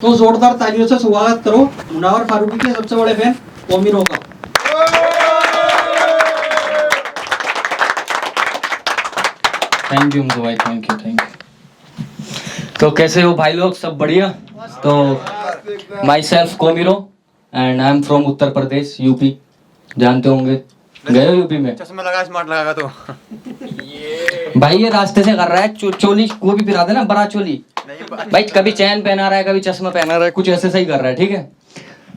तो जोरदार तालियों से स्वागत करो मुनावर फारूकी के सबसे बड़े फैन ओमिरो का। थैंक यू भाई, थैंक यू। तो कैसे हो भाई लोग, सब बढ़िया? तो माई सेल्फ कोमिरो and I am from Uttar Pradesh, UP. जानते होंगे, गए हो यूपी में? चश्मा लगा, स्मार्ट लगा तो भाई ये रास्ते से कर रहा है चोली को भी पिरा देना, बड़ा चोली भाई। कभी चैन पहना रहा है, कभी चश्मा पहना रहा है, कुछ ऐसे सही कर रहा है, ठीक है।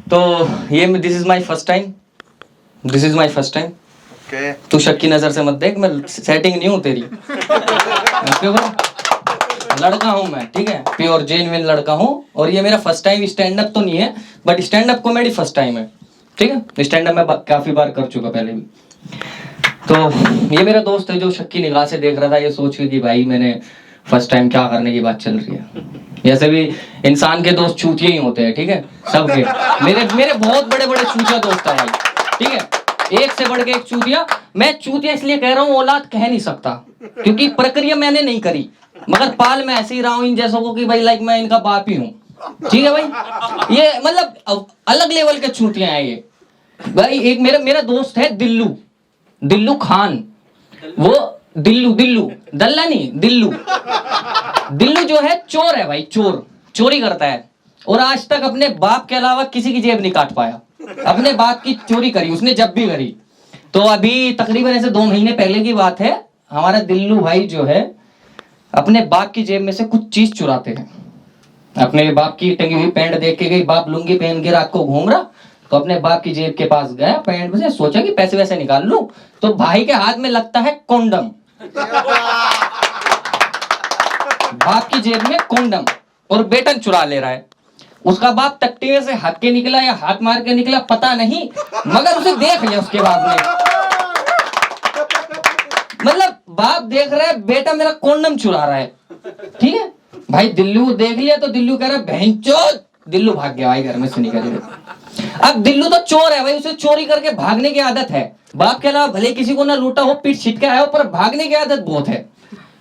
तो ये this is my first time. तू शक की नजर से मत देख, मैं सेटिंग नहीं हूँ तेरी। लड़का हूँ मैं, ठीक है, प्योर जेन्युइन लड़का हूँ। और ये मेरा फर्स्ट टाइम स्टैंड अप तो नहीं है, but stand up comedy first time है, ठीक है। स्टैंड अप मैं काफी बार कर चुका पहले भी। तो ये मेरा दोस्त है जो शक की निगाह से देख रहा था, ये सोच के कि भाई मैंने फर्स्ट टाइम क्या करने की बात चल रही है। ऐसे भी इंसान के दोस्त चूतिए ही होते हैं, ठीक है, सबके। मेरे बहुत बड़े बड़े चूतिया दोस्त है भाई, ठीक है, एक से बढ़ के एक चूतिया। मैं चूतिया इसलिए कह रहा हूँ, औलाद कह नहीं सकता, क्योंकि प्रक्रिया मैंने नहीं करी, मगर पाल मैं ऐसे ही रहा हूँ इन जैसों को कि भाई लाइक मैं इनका बाप ही हूँ, ठीक है भाई। ये मतलब अलग लेवल के चूतिया हैं ये भाई। एक मेरा दोस्त है दिल्लू खान। वो दिल्लू दल्ला नहीं, दिल्लू जो है चोर है भाई, चोरी करता है। और आज तक अपने बाप के अलावा किसी की जेब नहीं काट पाया। अपने बाप की चोरी करी उसने जब भी करी। तो अभी तकरीबन ऐसे 2 महीने पहले की बात है, हमारा दिल्लू भाई जो है अपने बाप की जेब में से कुछ चीज चुराते हैं। अपने बाप की टंगी हुई पैंट देख के गई, बाप लुंगी पहन के रात को घूम रहा, तो अपने बाप की जेब के पास गया, पैंट में से सोचा कि पैसे वैसे निकाल लूं, तो भाई के हाथ में लगता है कॉन्डम। बाप की जेब में कॉन्डम और बेटन चुरा ले रहा है। उसका बाप तकतीरे से हट के निकला या हाथ मार के निकला पता नहीं, मगर उसे देख लिया उसके बाद में। मतलब बाप देख रहा है बेटा मेरा कॉन्डम चुरा रहा है, ठीक है भाई। दिल्लू देख लिया तो दिल्लू कह रहा है भैंचोद, दिल्लू भाग गया भाई घर में से निकल गया। अब दिल्लू तो चोर है भाई, उसे चोरी करके भागने की आदत है। बाप के अलावा भले किसी को ना लूटा हो, पीठ छिटके आया हो, पर भागने की आदत बहुत है।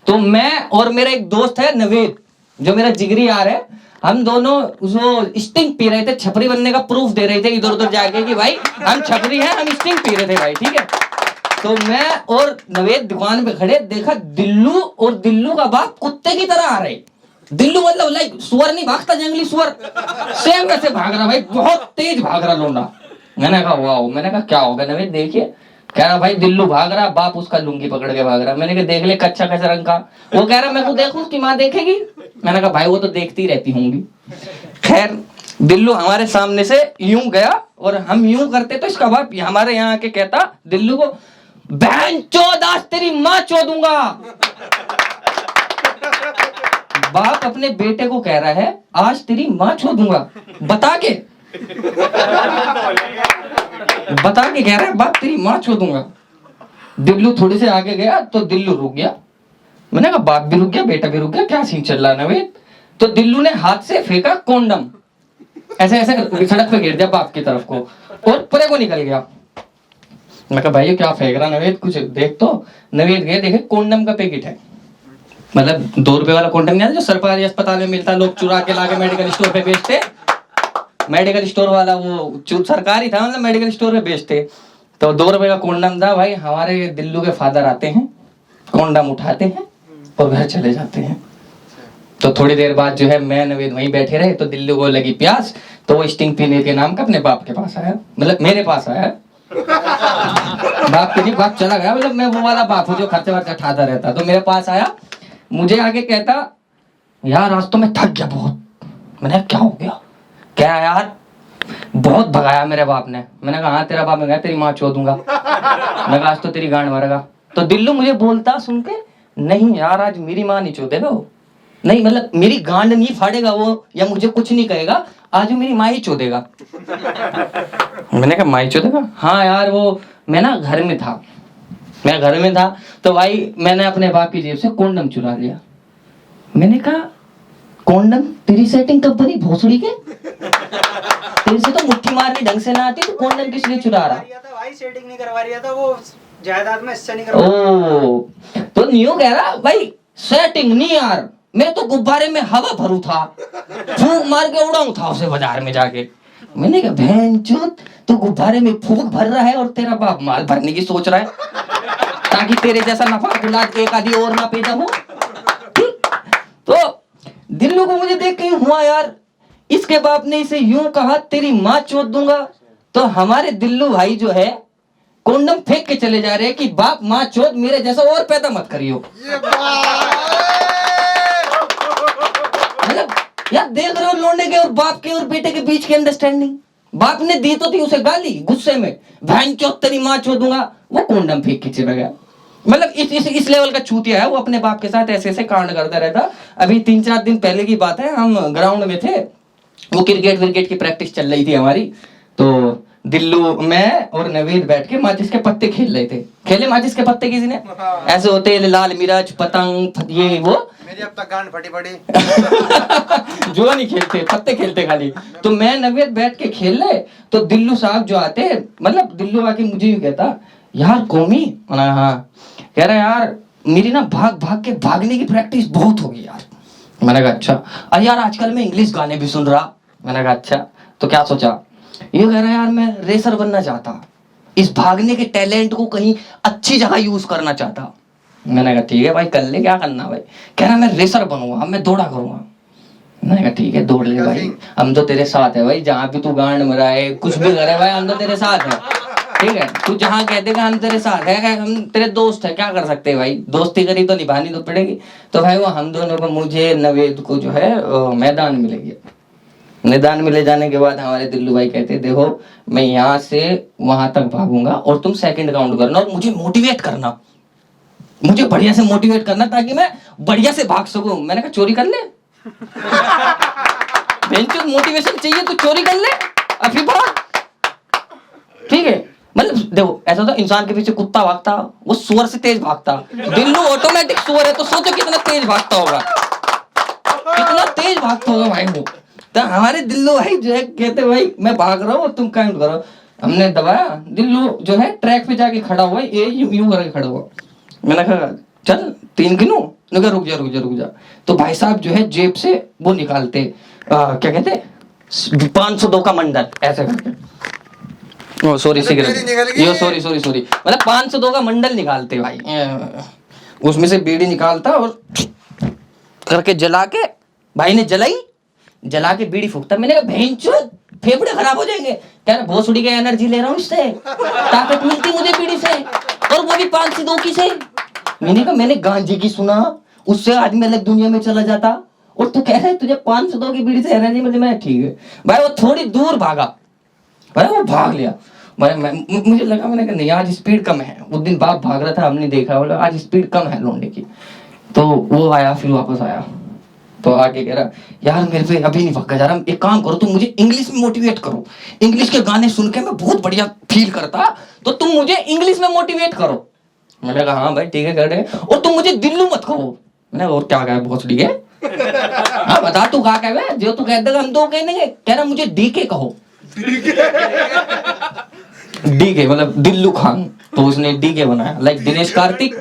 तो मैं और मेरा एक दोस्त है नवेद, जो मेरा जिगरी यार है, हम दोनों उसको स्टिंग पी रहे थे, छपरी बनने का प्रूफ दे रहे थे इधर उधर जाके कि भाई हम छपरी हैं, हम स्टिंग पी रहे थे भाई, ठीक है। तो मैं और नवेद दुकान पे खड़े, देखा दिल्लू और दिल्लू का बाप कुत्ते की तरह आ रहे। दिल्लू मतलब लाइक सुअर नहीं भागता, जंगली सुअर, सेम वैसे भाग रहा भाई, बहुत तेज भाग रहा लोंडा। मैंने कहा वाह, मैंने कहा क्या होगा नवेद देखिए। कह रहा भाई दिल्लू भाग रहा, बाप उसका लुंगी पकड़ के भाग रहा। मैंने कहा देख ले कच्चा कैसा रंग का। वो कह रहा मैं को देखूं, उसकी माँ देखेगी। मैंने कहा भाई वो तो देखती रहती होंगी। खैर दिल्लू हमारे सामने से यूं गया और हम यूं करते तो इसका बाप हमारे यहाँ आके कहता दिल्लू को, बहन चोद आज तेरी माँ चोदूंगा। बाप अपने बेटे को कह रहा है आज तेरी माँ चोदूंगा, बता के कह रहा है बाप तेरी माँ चोदूंगा। दिल्लू थोड़ी से आगे गया तो दिल्लू रुक गया। मैंने कहा बाप भी रुक गया, बेटा भी रुक गया, क्या सीन चल रहा है नवेद। तो दिल्लू ने हाथ से फेंका कॉन्डम, ऐसे सड़क पे गिर दिया बाप की तरफ को और परे को निकल गया। मैं कहा भाई क्या फेंक रहा नवेद, कुछ देख। तो नवेद गए, देखे कॉन्डम का पैकेट है, मतलब 2 रुपए वाला कॉन्डम नहीं आता जो सरकारी अस्पताल में मिलता, लोग चुरा के लाके मेडिकल स्टोर पे बेचते। मेडिकल स्टोर वाला वो सरकारी था, मतलब मेडिकल स्टोर पे बेचते। तो 2 रुपए का कॉन्डम था भाई। हमारे दिल्लू के फादर आते हैं, कॉन्डम उठाते हैं और घर चले जाते हैं। तो थोड़ी देर बाद जो है मैं नवेद वहीं बैठे रहे, तो दिल्लू को लगी प्यास, तो वो स्टिंग पीने के नाम का अपने बाप के पास आया, मतलब मेरे पास आया। बाप के नहीं, बाप चला गया, मतलब मैं वो वाला बाप हूँ जो खर्चा वर्चा उठाता रहता। तो मेरे पास आया, मुझे आगे कहता यार आज तो मैं थक गया बहुत। मैंने क्या हो गया? क्या यार बहुत भगाया मेरे बाप ने। मैंने कहा हाँ तेरा बाप में गया तेरी माँ चोदूंगा। मैं कहा आज तो तेरी गांड मारेगा। तो दिल्लू मुझे बोलता सुन के, नहीं यार आज मेरी माँ नहीं चोदेगा वो, नहीं मतलब मेरी गांड नहीं फाड़ेगा वो, या मुझे कुछ नहीं कहेगा, आज मेरी माँ ही चोदेगा। मैंने कहा माँ ही चोदेगा? हाँ यार वो मैं ना घर में था तो भाई मैंने अपने बाप की जेब से कॉन्डम चुरा लिया। मैंने कहा कॉन्डम तेरी सेटिंग कब बनी भोसड़ी के? तेरे से तो मुट्ठी मारनी ढंग से ना आती, तो कॉन्डम किस लिए चुरा रहा? भाई सेटिंग नहीं करवा रहा था, वो जायदाद में हिस्सा नहीं करवा। ओ तो न्यू कह रहा भाई सेटिंग नहीं यार, मैं तो गुब्बारे में हवा भरू था, फूंक मार के उड़ाऊं था उसे बाजार में जाके। मैंने कहा भैंचोद, तू गुब्बारे में फूंक भर रहा है और तेरा बाप माल भरने की सोच रहा है ताकि तेरे जैसा नफा गुलाद एक आधी और ना पैदा हो। तो दिल्लू को मुझे देख के हुआ यार, इसके बाप ने इसे यूं कहा तेरी माँ चोद दूंगा। तो हमारे दिल्लू भाई जो है कॉन्डम फेंक के चले जा रहे हैं कि बाप माँ चोद मेरे जैसा और पैदा मत करियो। मतलब यार देख रहे हो लौंडे के और बाप के और बेटे के बीच की अंडरस्टैंडिंग। बाप ने दी तो थी उसे गाली गुस्से में, बहन चोद तेरी माँ चोद दूंगा, वो कॉन्डम फेंक के चला गया। मतलब इस लेवल का चूतिया है वो, अपने बाप के साथ ऐसे ऐसे कांड करता रहता। अभी 3-4 दिन पहले की बात है, हम ग्राउंड में थे, वो क्रिकेट की प्रैक्टिस चल रही थी हमारी। तो दिल्लू, मैं और नवीद बैठ के माचिस के पत्ते खेल रहे थे। खेले माचिस के पत्ते किसी ने? ऐसे होते लाल मिर्च पतंग ये वो, मेरी अब तक गांड फटी पड़ी। जुआ नहीं खेलते, पत्ते खेलते खाली। तो मैं नवीद बैठ के खेल रहे, तो दिल्लू साहब जो आते, मतलब दिल्लू आके मुझे भी कहता यार कौमी, हाँ, कह रहा यार मेरी ना भाग भाग के भागने की प्रैक्टिस बहुत होगी यार। मैंने कहा अच्छा। अरे यार आजकल मैं इंग्लिश गाने भी सुन रहा। मैंने कहा अच्छा, तो क्या सोचा? ये कह रहा यार मैं रेसर बनना चाहता, इस भागने के टैलेंट को कहीं अच्छी जगह यूज करना चाहता। मैंने कहा ठीक है भाई कर ले, क्या करना भाई? कह रहा मैं रेसर बनूंगा, मैं दौड़ा करूंगा। मैंने कहा ठीक है दौड़ ले भाई, हम तो तेरे साथ है भाई, जहाँ भी तू गांड मरा है कुछ भी करे भाई हम तो तेरे साथ है, ठीक है? तू जहाँ कह देगा हम तेरे साथ है, हम तेरे दोस्त है, क्या कर सकते हैं भाई, दोस्ती करी तो निभानी तो पड़ेगी। तो भाई वो हम दोनों को, मुझे नवेद को जो है मैदान में ले गया। मैदान में ले जाने के बाद हमारे दिल्लू भाई कहते देखो मैं यहाँ से वहां तक भागूंगा और तुम सेकंड काउंट करना और मुझे मोटिवेट करना, मुझे बढ़िया से मोटिवेट करना ताकि मैं बढ़िया से भाग सकूं। मैंने कहा चोरी कर ले, मोटिवेशन चाहिए तो चोरी कर ले, अभी भाग, ठीक है? मतलब देखो ऐसा होता इंसान के पीछे कुत्ता भागता, वो सुअर से तेज भागता। दिल्लू ऑटोमेटिक सुअर है, तो सोचो कितना तेज भागता होगा, कितना तेज भागता होगा भाई वो। तो हमारे दिल्लू भाई जो है कहते भाई मैं भाग रहा हूँ तुम काउंट करो। हमने दबाया, दिल्लू जो है ट्रैक पे जाके खड़ा हुआ, ये यूं करके खड़ा हुआ। मैंने कहा चल 3 गिनूं? रुक जा। तो भाई साहब जो है जेब से वो निकालते, क्या कहते 502 का मंडल, ऐसे करके, सॉरी सिगरेट, यो सॉरी मतलब 502 का मंडल निकालते भाई, उसमें से बीड़ी निकालता और करके जला के, भाई ने जला के बीड़ी फूकता। मैंने कहा भैंचोद फेफड़े खराब हो जाएंगे। कह रहा भोसड़ी का एनर्जी ले रहा हूँ इससे, ताकत मिलती मुझे बीड़ी से, और वो भी 502 की से। मैंने कहा मैंने गांजे की सुना, उससे आदमी अलग दुनिया में चला जाता, और तू कह रहा है तुझे 502 की बीड़ी से एनर्जी मिलती। मैं ठीक है भाई। वो थोड़ी दूर भागा भाई, वो भाग लिया। मुझे लगा, मैंने कहा नहीं आज स्पीड कम है। उस दिन बाप भाग रहा था, हमने देखा, बोला आज स्पीड कम है लौंडे की। तो वो आया, फिर वापस आया, तो आके कह रहा यार मेरे पे अभी नहीं भगा जा रहा, एक काम करो तुम मुझे इंग्लिश में मोटिवेट करो, इंग्लिश के गाने सुन के मैं बहुत बढ़िया फील करता, तो तुम मुझे इंग्लिश में मोटिवेट करो। मैंने कहा हाँ भाई ठीक है कर रहे, और तुम मुझे दिल्लू मत कहो। मैंने और क्या कहा बहुत ठीक है, हाँ बता तू कहा कहे, जो तू कह देगा हम तो कह देंगे। कह रहा मुझे डीके कहो, डीके मतलब दिल्लू खान, तो उसने डीके बनाया, लाइक दिनेश कार्तिक,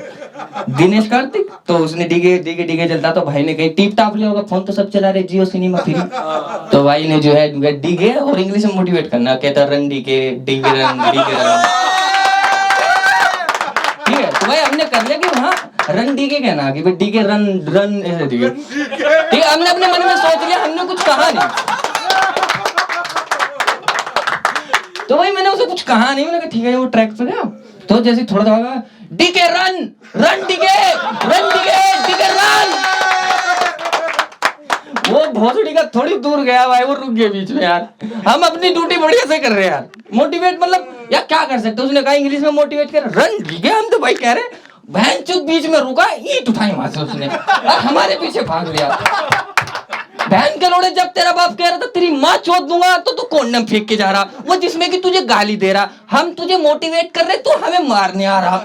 तो उसने डीके चलता, तो भाई ने कहीं टीप टाप लिया होगा, फोन तो सब चला रहे जियो सिनेमा फ्री, तो भाई ने जो है डीके और इंग्लिश में मोटिवेट करना, कहता रन डीके रन। ठीक है, तो भाई हमने कर लिया कि हाँ रन डीके कहना, कि भाई डीके रन ऐसे डीके, ठीक है। हमने अपने मन में सोच लिया, हमने कुछ कहा नहीं, तो भाई मैंने उसे कुछ कहा नहीं। मैंने कहा ठीक है, वो ट्रैक पे गया, तो जैसे थोड़ा सा होगा डीके रन डीके रन, वो भोसड़ी का थोड़ी दूर गया भाई, वो रुक गया बीच में। यार हम अपनी ड्यूटी बढ़िया से कर रहे हैं यार, मोटिवेट मतलब यार क्या कर सकते। उसने कहा इंग्लिश में मोटिवेट कर रन डीके, हम तो भाई कह रहे बहन चुप, बीच में रुका, ईंट उठाई वहां से उसने और हमारे पीछे भाग लिया। बहन के लोड़े, जब तेरा बाप कह रहा था तेरी माँ चोद दूंगा, तो तू कॉन्डम फेंक के जा रहा, वो जिसमें कि तुझे गाली दे रहा, हम तुझे मोटिवेट कर रहे, तू हमें मारने आ रहा।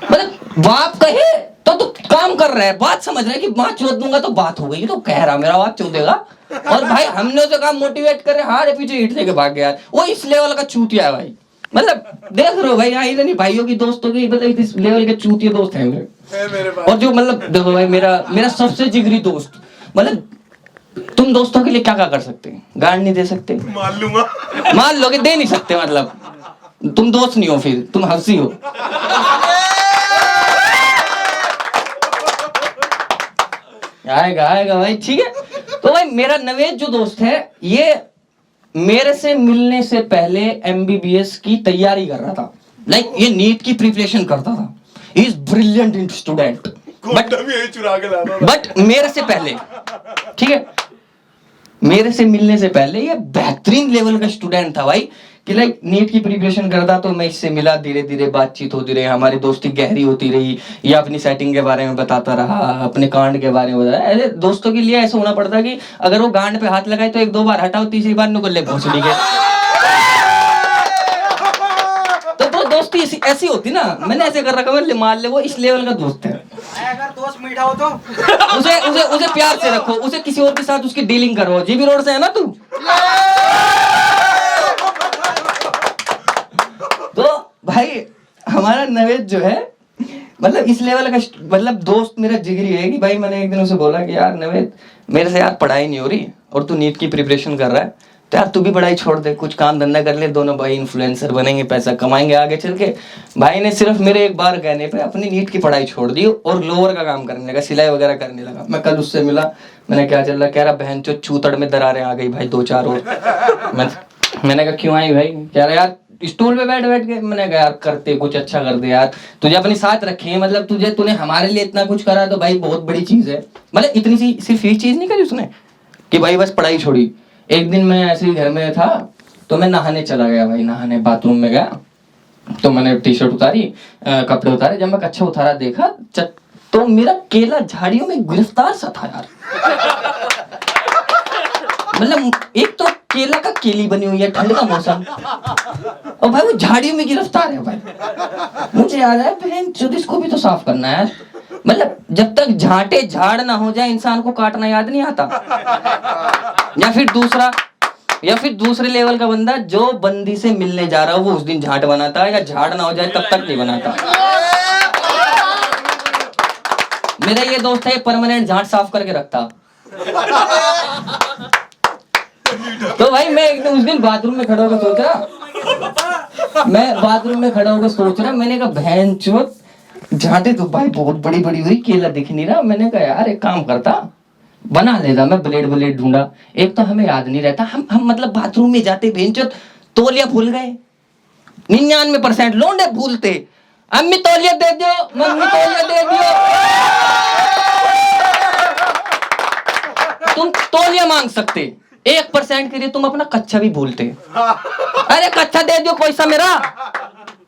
मतलब बाप कहे तो तू काम कर रहा है, बात समझ रहा है कि माँ चोद दूंगा तो बात हो गई, तो कह रहा मेरा बाप चोदेगा, और भाई हमने उसे कहा मोटिवेट कर रहे, हारे पीछे ईंट लेके भाग गया। वो इस लेवल का चूतिया है भाई, मतलब देख रहे हो भाई, आई नहीं भाइयों की दोस्तों की, मतलब इस लेवल के चूतिया दोस्त हैं मेरे। और जो मतलब देखो भाई मेरा सबसे जिगरी दोस्त, मतलब तुम दोस्तों के लिए क्या क्या कर सकते हैं? गांड नहीं दे सकते, मान लूंगा, मान लोगे, दे नहीं सकते, मतलब तुम दोस्त नहीं हो, फिर तुम हंसी हो। आएगा भाई, ठीक है। तो भाई मेरा नवेद जो दोस्त है, ये मेरे से मिलने से पहले MBBS की तैयारी कर रहा था, लाइक ये नीट की प्रिपरेशन करता था। He is brilliant student, but मेरे से पहले, ठीक है, मेरे से मिलने से पहले ये बेहतरीन लेवल का स्टूडेंट था भाई, कि लाइक नीट की प्रिपरेशन करता। तो मैं इससे मिला, धीरे धीरे बातचीत होती रही, हमारी दोस्ती गहरी होती रही। ये अपनी सेटिंग के बारे में बताता रहा, अपने कांड के बारे में बताया। अरे दोस्तों के लिए ऐसा होना पड़ता कि अगर वो गांड पे हाथ लगाए तो 1-2 बार हटाओ, तीसरी बार नुकल्ले भोसड़ी के। तो दोस्ती ऐसी होती ना, मैंने ऐसे कर रखा है, मान ले वो इस लेवल का दोस्त है। अगर दोस्त मीठा हो तो उसे प्यार से रखो, उसे किसी और के साथ उसकी डीलिंग करो। जीबी रोड से है ना तू? तो भाई हमारा नवेद जो है, मतलब इस लेवल का मतलब दोस्त मेरा जिगरी है कि भाई मैंने एक दिन उसे बोला कि यार नवेद, मेरे से यार पढ़ाई नहीं हो रही और तू नीट की प्रिपरेशन कर रहा है, तो यार तू भी पढ़ाई छोड़ दे, कुछ काम धंधा कर ले, दोनों भाई इन्फ्लुएंसर बनेंगे, पैसा कमाएंगे आगे चल के। भाई ने सिर्फ मेरे एक बार कहने पे अपनी नीट की पढ़ाई छोड़ दी और लोअर का काम करने लगा, सिलाई वगैरह करने लगा। मैं कल उससे मिला, मैंने क्या चल रहा, कह रहा बहन चो चूतड़ में दरारें आ गई भाई 2-4 और। मैंने कहा क्यों आई भाई? कह रहा यार स्टूल पे बैठ बैठ के। मैंने कहा यार करते कुछ अच्छा कर दे यार, तुझे अपने साथ रखे, मतलब तूने हमारे लिए इतना कुछ करा तो भाई बहुत बड़ी चीज है। मतलब इतनी सी सिर्फ एक चीज नहीं करी उसने कि भाई बस पढ़ाई छोड़ी। एक दिन मैं ऐसे ही घर में था, तो मैं नहाने चला गया भाई, नहाने बाथरूम में गया, तो मैंने टी-शर्ट उतारी, कपड़े उतारे। जब मैं कच्छा उतारा देखा तो मेरा केला झाड़ियों में गिरफ्तार सा था यार। मतलब एक तो केला का केली बनी हुई है, ठंड का मौसम, और भाई वो झाड़ियों में गिरफ्तार है भाई। मुझे याद है बहन चोद, इसको भी तो साफ करना है। मतलब जब तक झांटे झाड़ ना हो जाए इंसान को काटना याद नहीं आता। या फिर दूसरे लेवल का बंदा जो बंदी से मिलने जा रहा हो वो उस दिन झांट बनाता है, या झाड़ ना हो जाए तब तक नहीं बनाता। मेरा ये दोस्त है, परमानेंट झांट साफ करके रखता। तो भाई मैं एक दिन उस दिन बाथरूम में खड़ा होकर सोच रहा, मैंने कहा बहन चोद झांटे तो भाई बहुत बड़ी बड़ी हुई, केला दिख नहीं रहा। मैंने कहा यार एक काम करता, बना लेता। मैं ब्लेड ढूंढा, एक तो हमें याद नहीं रहता, हम मतलब बाथरूम में जाते बेंचों तौलिया भूल गए। 99% लोंडे भूलते। अम्मी तौलिया दे दो, मम्मी तौलिया दे दो, तुम तौलिया मांग सकते। 1% के लिए तुम अपना कच्चा भी भूलते। अरे कच्चा दे दो कोई सा मेरा।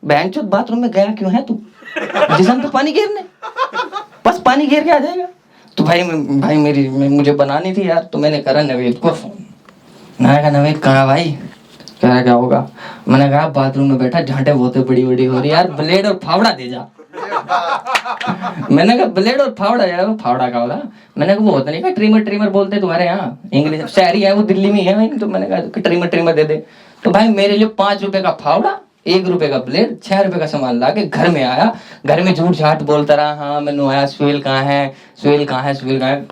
बहन चोद बाथरूम में गया क्यों है तू? जिसम तो पानी घेरने, बस पानी घेर के आ जाएगा। तो भाई मुझे बनानी थी यार, तो मैंने करा नवेद को फोन। मैंने कहा नवेद कहाँ भाई? कह रहा क्या होगा? मैंने कहा बाथरूम में बैठा, झांटे बहुत बड़ी बड़ी हो रही यार, ब्लेड और फावड़ा दे जा। मैंने कहा ब्लेड और फावड़ा यार, वो फावड़ा का होगा। मैंने कहा वो होता नहीं, ट्रिमर बोलते तुम्हारे यहाँ, इंग्लिश शहरी है वो, दिल्ली में है। तो मैंने कहा ट्रिमर दे दे। तो भाई मेरे लिए 5 रुपए का फावड़ा, 1 रुपए का ब्लेड, 6 रुपए का सामान ला के घर में आया। घर में झूठ झाट बोलता रहा, हाँ मैंने आया, सुहेल कहाँ है।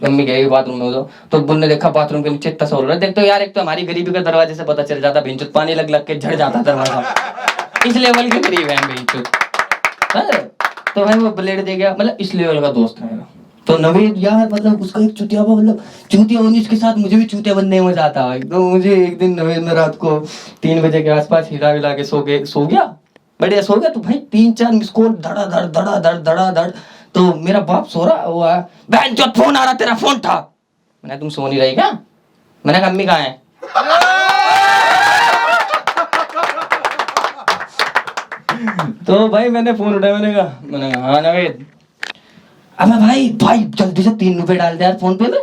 मम्मी गई बाथरूम में, तो बुल ने देखा बाथरूम के नीचे तस्वीर रहा। देख तो यार, एक तो हमारी गरीबी का दरवाजे से पता चल जाता, भिंचुत पानी लग के झड़ जाता दरवाजा। इस लेवल के गरीब है भिंचुत। तो भाई वो ब्लेड दे गया, मतलब इस लेवल का दोस्त है। तो नवेद यार, मतलब उसका एक चूतिया होने के साथ मुझे भी चूतिया बनने में मजा आता है। तो मुझे एक दिन नवेद में रात को 3 बजे के आसपास हिला विला के सो गया, बढ़िया सो गया। तो भाई 3-4 मिस कॉल, धड़ा। तो मेरा बाप सो रहा, वो आया, बहन जो फोन आ रहा, तेरा फोन था। मैंने तुम सो नहीं रही क्या? मैंने कहा अम्मी कहाँ है? तो भाई मैंने फोन उठाया, मैंने कहा हाँ नवेद। अब भाई जल्दी से 3 रुपए डाल दे यार फोन पे में।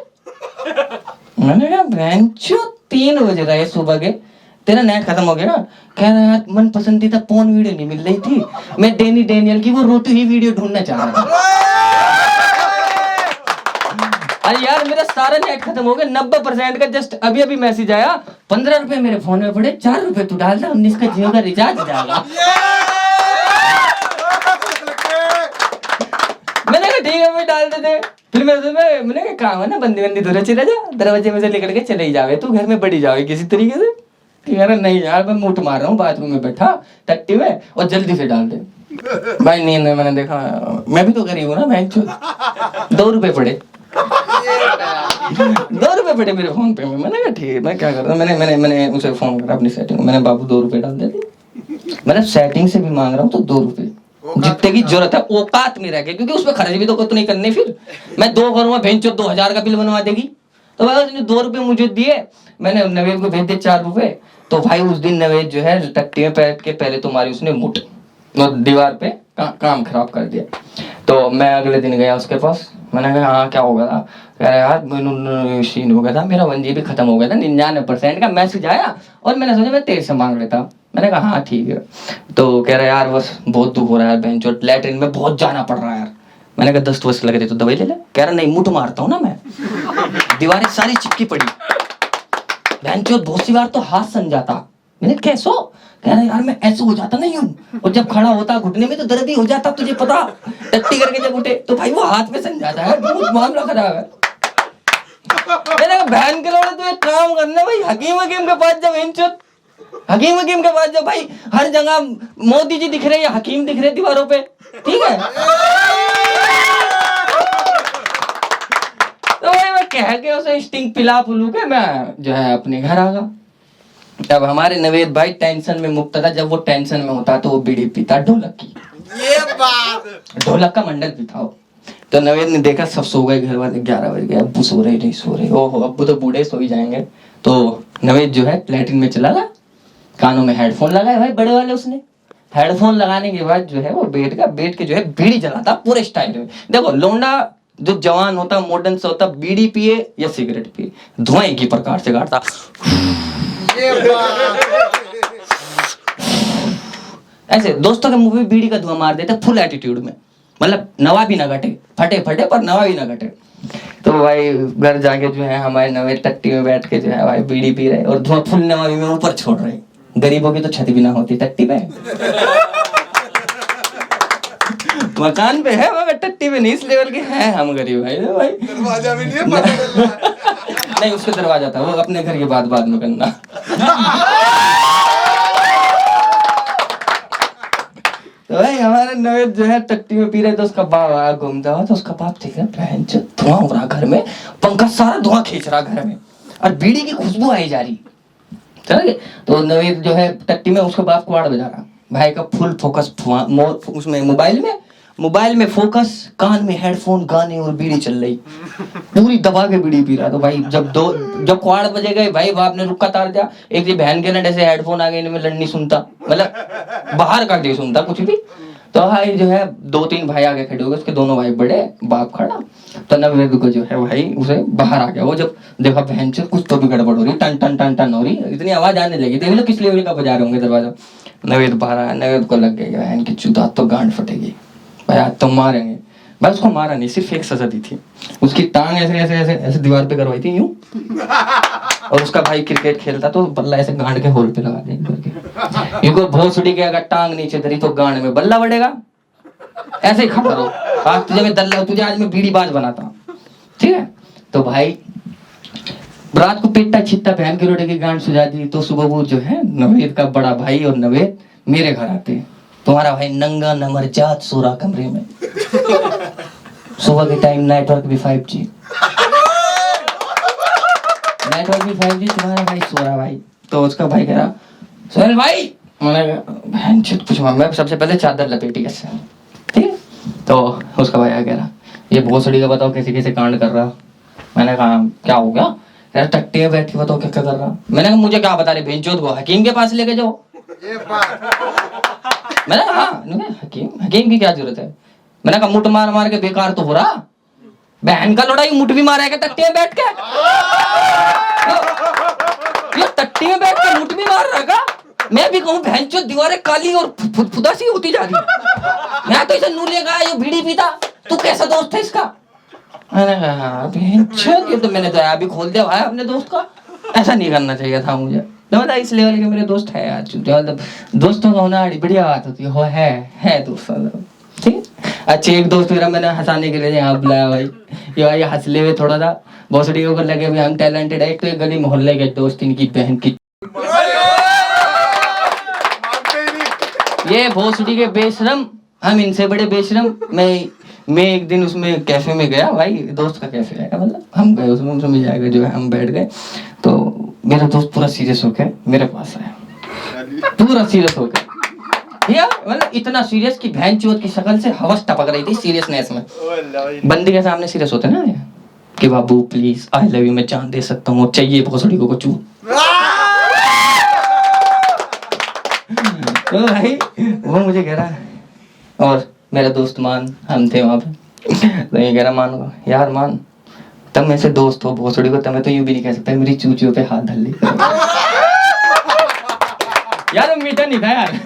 मैंने कहा बेंचो 3 बज रहा है सुबह के, तेरा नेट खत्म हो गया ना? कह रहा यार मन पसंदीदा पोर्न वीडियो नहीं मिल रही थी, मैं डेनियल की वो रोटी ही वीडियो ढूंढना चाह रहा था। अरे यार मेरा सारा नेट खत्म हो गया, 90% का। जस्ट अभी मैसेज आया, 15 रुपए मेरे फोन में पड़े, 4 रुपए तू डाल दे, 19 का जियो का रिचार्ज जाएगा। मैंने कहा ठीक है भाई डाल देते। फिर मैंने कहा काम है ना, बंदी बंदी दूर चले जा, दरवाजे में से निकल के चले ही जावे, तू घर में बढ़ी जावे किसी तरीके से। ठीक है ना, नहीं यार मैं मुठ मार रहा हूँ बाथरूम में बैठा टट्टी में, और जल्दी से डाल दे भाई। नींद में मैंने देखा, मैं भी तो गरीब हूँ ना, मैं 2 रुपए पड़े 2 रुपए पड़े मेरे फोन पे में। मैंने कहा ठीक है, मैं क्या करता हूँ, मैंने उसे फोन करा अपनी सेटिंग, मैंने बाबू 2 रुपए डाल दे दी। मैंने सेटिंग से भी मांग रहा हूँ तो 2 रुपए जितने की जरूरत है औकात में रह गए, क्योंकि उसमें खर्च भी तो नहीं करने। फिर मैं 2 करूँगा, भेंचो 2000 का बिल बनवा देगी। तो भाई उसने 2 रुपए मुझे दिए, मैंने नवेद को भेज दिए 4 रुपए। तो भाई उस दिन नवेद जो है टट्टी में बैठ के पहले तुम्हारी उसने मुठ दीवार पे काम खराब कर दिया। तो मैं अगले दिन गया उसके पास, मैंने कहा हाँ क्या हो गया था? कह रहा यार मैंने सीन हो गया था, मेरा 1 GB खत्म हो गया था, 99% का मैसेज आया और मैंने सोचा मैं तेरे से मांग लेता। मैंने कहा हाँ ठीक है। तो कह रहा यार बस बहुत दुख हो रहा है यार, बेंचोट लैट्रिन में बहुत जाना पड़ रहा है यार। मैंने कहा 10 वर्ष लग रहे तो दवाई ले ले। कह रहा नहीं मुठ मारता हूँ ना मैं, दीवारें सारी चिपकी पड़ी, बेंचोट बहुत सी बार तो हाथ सन जाता। मैंने कैसो? कह रहा यार मैं ऐसे हो जाता नहीं हूँ, और जब खड़ा होता घुटने में तो दर्द ही हो जाता, तुझे पता, टट्टी करके जब उठे तो भाई वो हाथ में सन जाता है, बहुत मामला खराब है। मैंने कहा बहन के लोड़े तो एक काम करना भाई, हकीम के पास जब इंचत हकीम के पास जब भाई हर जगह मोदी जी दिख रहे हैं, हकीम दिख रहे दीवारों पे, ठीक है। तो भाई मैं कह के उसे स्टिंग पिला पुलू के मैं जो है अपने घर आ गया। अब हमारे नवेद भाई टेंशन में मुक्त था, जब वो टेंशन में होता तो वो बीड़ी पीता ढोलक की, ये बात ढोलक का मंडल पीता हो। तो नवेद ने देखा सब सो गए घर वाले, 11 बज गए, अब्बू सो रहे नहीं सो रहे, ओहो अब्बू तो बूढ़े सो ही जाएंगे। तो नवेद जो है लैट्रिन में चला गया, कानों में हेडफोन लगाए भाई बड़े वाले उसने। हेडफोन लगाने के बाद जो है वो बैठ के जो है बीड़ी जलाता पूरे स्टाइल में। देखो लोंडा जो जवान होता मॉडर्न से होता, बीड़ी पिए या सिगरेट पिए, धुआं एक ही प्रकार से काटता। ऐसे दोस्तों के मुंह में बीड़ी का धुआं मार देते फुल एटीट्यूड में, मतलब नवा भी ना घटे, फटे फटे पर नवा भी ना घटे। तो भाई घर जाके जो है हमारे नवे टट्टी में बैठ के जो है भाई बीड़ी पी रहे और धुआं फुल नवाबी में ऊपर छोड़ रहे। गरीबों की तो छत भी ना होती टट्टी पे। मकान पे है मगर टट्टी पे नहीं, इस लेवल के हैं हम गरीब भाई। दरवाजा भी नहीं है नहीं उसका दरवाजा था, वो अपने घर की बात बाद में करना। तो भाई हमारे नवेद जो है टट्टी में पी रहे, तो उसका बाप आया घूमता हुआ, तो उसका बाप देख रहा बहन जो धुआं हो रहा घर में, पंखा सारा धुआं खींच रहा घर में और बीड़ी की खुशबू आई जा रही। चल तो नवेद जो है टट्टी में उसके बाप को आड़ बजा रहा, भाई का फुल फोकस उसमें मोबाइल में फोकस, कान में हेडफोन, गाने और बीड़ी चल रही, पूरी दबा के बीड़ी पी रहा। तो भाई जब क्वाड़ बजे गए भाई बाप ने रुक्का तार दिया। एक जी बहन के ना जैसे हेडफोन आ गए, इनमें लड़नी सुनता, मतलब बाहर का नहीं सुनता कुछ भी। तो भाई जो है 2-3 भाई आगे खड़े हो गए, उसके दोनों भाई बड़े, बाप खड़ा। तो नवेद को जो है भाई उसे बाहर आ गया। वो जब देखा बहन से कुछ तो भी गड़बड़ हो रही, टन टन टन टन हो रही, इतनी आवाज आने लगी, देख लो किस लेवल का बजा रहे होंगे दरवाजा। नवेद बाहर आया, नवेद को लग गया बहन की चूता तो गांड फटेगी भाई, आज तो मारेंगे भाई। उसको मारा नहीं, सिर्फ एक सजा दी थी, उसकी टांग ऐसे ऐसे ऐसे ऐसे दीवार पे करवाई थी यूं, और उसका भाई क्रिकेट खेलता तो बल्ला ऐसे गांड के होल पे लगा दे करके। इनको भोसड़ी के अगर टांग नीचे धरी तो गांड में बल्ला बढ़ेगा, ऐसे ही खड़ा रहो। आज तुझे मैं दल्ला, तुझे आज मैं बीड़ी बाज बनाता, ठीक है। तो भाई रात को पिट्टा छिट्टा बहन के रोटे की गांड सुझा दी। तो सुबह वो जो है नवेद का बड़ा भाई और नवेद मेरे घर आते हैं। तुम्हारा भाई नंगा नमर जात सो रहा कमरे में, सुबह के टाइम नेटवर्क भी 5G, तुम्हारा भाई सो रहा भाई। तो उसका भाई कह रहा सोहेल भाई, मैंने कुछ मैं सबसे पहले चादर लपेटी कैसे, ठीक है। तो उसका भाई कह रहा ये भोसड़ी का बताओ कैसे कैसे कांड कर रहा। मैंने कहा क्या हो गया? यार टट्टी में बैठी बताओ क्या क्या कर रहा। मैंने कहा मुझे क्या बता रहे बेंचोद को, हकीम के पास लेके जाओ। मैंने कहा हाँ हकीम की क्या जरूरत है। मैंने कहा मुठ मार मार के बेकार तो हो रहा, बहन का लड़ाई मुठ भी मारेगा टट्टी में बैठ के, ये टट्टी में बैठ के मुठ भी मार रहा का। मैं भी कहूँ बहन चो दीवारें काली और फुदासी होती जा रही, मैं तो इसे नू लेगा ये बीड़ी पीता, तू कैसा दोस्त है इसका। मैंने कहा बहन चो ये तो मैंने तो अभी खोल दिया भाई अपने दोस्त का, ऐसा नहीं करना चाहिए था मुझे। तो मतलब इस लेवल के मेरे दोस्त है यार, मतलब दोस्तों का होना बढ़िया बात होती है दोस्तों, ठीक है। अच्छा एक दोस्त मेरा मैंने हंसाने के लिए यहाँ बुलाया भाई, ये भाई हंस ले हुए थोड़ा सा, भोसड़ी को लगे भी हम टैलेंटेड है। एक तो एक गली मोहल्ले के दोस्त इनकी बहन की, ये भोसड़ी के बेशरम, हम इनसे बड़े बेशरम। मैं एक दिन उसमें कैफे में गया भाई, दोस्त का कैफे है मतलब, हम गए उसमें समझ जाएगा जो है, हम बैठ गए तो मेरा दोस्त पूरा सीरियस होकर मेरे पास आया, पूरा सीरियस होकर यार, मतलब इतना सीरियस कि भैंस चोद की शक्ल से हवस टपक रही थी सीरियसनेस में। बंदी के सामने सीरियस होते ना कि बाबू प्लीज आई लव यू, मैं जान दे सकता हूँ, चाहिए भोसड़ी को चू। तो भाई वो मुझे कह रहा है, और मेरा दोस्त मान, हम थे वहां पे, तो ये कह रहा मान यार, मान तब में से दोस्त हो भोसड़ी को, तब मैं तो यूं भी नहीं कह सकता मेरी चूचियों पे हाथ धर ली। यार मीठा नहीं था यार,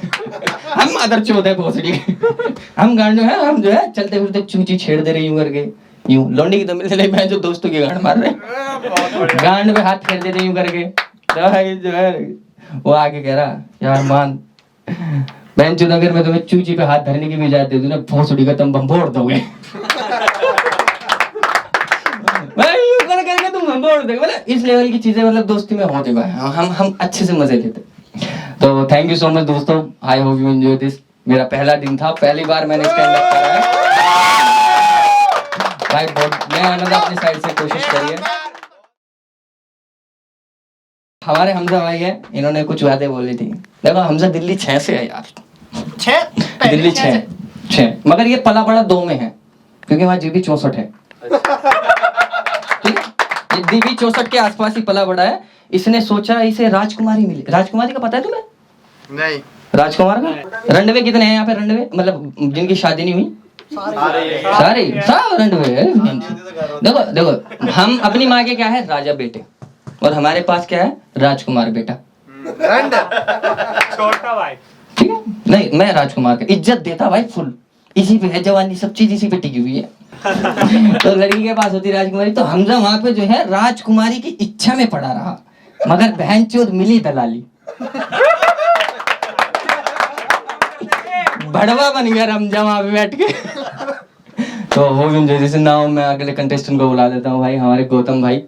हम मादर चोद है भोसड़ी के, हम गांड है, हम जो है चलते फिरते चूची छेड़ दे रहे यूं करके, यूं लौंडी की तो मिलने लगी, मैं जो दोस्तों की गांड मार रहे, गांड पे हाथ फेर देते यूं करके। तो भाई जो है वो आके कह रहा यार मान, बहन चुन अगर मैं तुम्हें चूची पे हाथ धरने की भी इजाजत दे दूं ना, भोसड़ी का तुम भंभोड़ दोगे। भाई यूं करके तुम भंभोड़ दोगे, मतलब इस लेवल की चीजें मतलब दोस्ती में होती भाई, हम अच्छे से मजे लेते। तो थैंक यू सो मच दोस्तों, I hope you enjoy this. मेरा पहला दिन था, पहली बार मैंने स्टैंड अप करा है भाई, बहुत मैं आनंद अपनी साइड से कोशिश करी है। हमारे हमजा भाई है, इन्होंने कुछ बातें बोली थी। देखो हमजा दिल्ली 6 से है यार, 6 दिल्ली 6, मगर ये पला बड़ा 2 में है क्योंकि वहाँ जीबी 64 है, ठीक है, ये जीबी 64 के आसपास ही पला बड़ा है। इसने सोचा इसे राजकुमारी मिली, राजकुमारी का पता है तुम्हें? नहीं। राजकुमार का रंडवे कितने हैं यहाँ पे? रंडवे मतलब जिनकी शादी नहीं हुई, सारे रंडवे है। देखो देखो हम अपनी माँ के क्या है, राजा बेटे, और हमारे पास क्या है, राजकुमार बेटा, छोटा भाई, ठीक है। नहीं मैं राजकुमार का इज्जत देता भाई फुल, इसी पे है जवानी, सब चीज इसी पे टिकी हुई है। तो लड़की के पास होती राजकुमारी, तो हमजा वहां पे जो है राजकुमारी की इच्छा में पड़ा रहा, मगर बहन चोद मिली दलाली, भड़वा बन गया हमजा वहां पे बैठ के। तो वो भी जैसे नाम मैं अगले कंटेस्टेंट को बुला देता हूँ भाई, हमारे गौतम भाई।